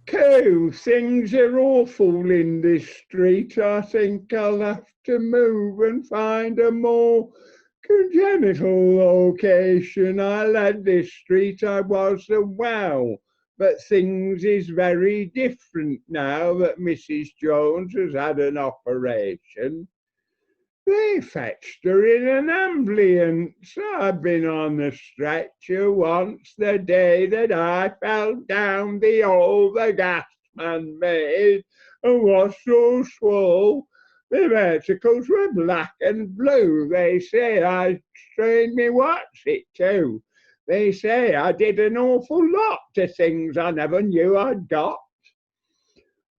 Coo, things are awful in this street. I think I'll have to move and find a more congenital location. I led this street, I was a wow. But things is very different now that Mrs. Jones has had an operation. They fetched her in an ambulance. I've been on the stretcher once the day that I fell down the hole the gasman made and was so swole. My verticals were black and blue. They say I strained me what's it too. They say I did an awful lot to things I never knew I'd got.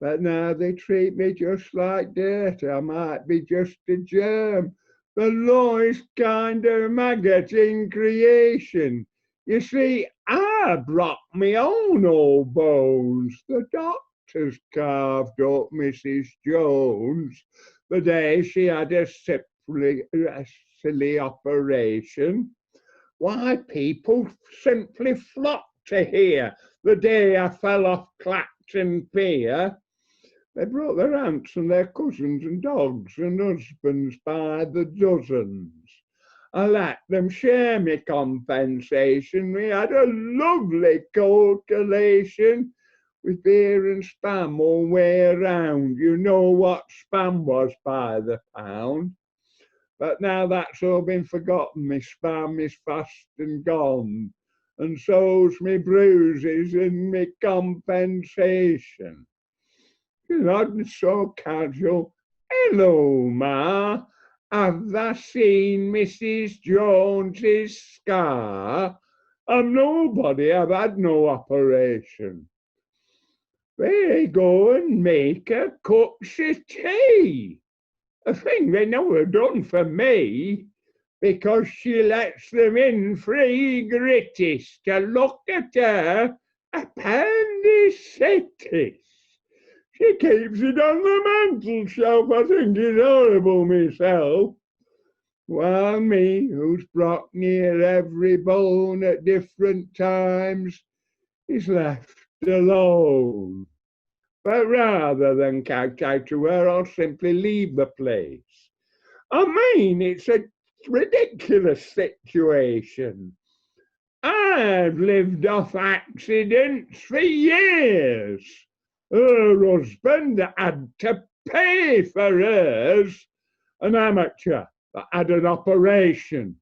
But now they treat me just like dirt. I might be just a germ. The lowest kind of maggot in creation. You see, I broke my own old bones. The doctors carved up Mrs. Jones the day she had a silly operation. Why, people simply flocked to hear the day I fell off Clacton Pier. They brought their aunts and their cousins and dogs and husbands by the dozens. I let them share me compensation. We had a lovely cold collation with beer and spam all way around. You know what spam was by the pound. But now that's all been forgotten. My spam is fast and gone. And so's me bruises and me compensation. You're not so casual. Hello, Ma. Have thou seen Mrs. Jones's scar? I'm nobody. I've had no operation. They go and make her cups of tea. A thing they never done for me, because she lets them in free gratis to look at her appendicitis. She keeps it on the mantel shelf. I think it's horrible myself. While me, who's broke near every bone at different times, is left alone. But rather than catch out to her, I'll simply leave the place. I mean, it's a ridiculous situation. I've lived off accidents for years. Her husband had to pay for hers, an amateur that had an operation.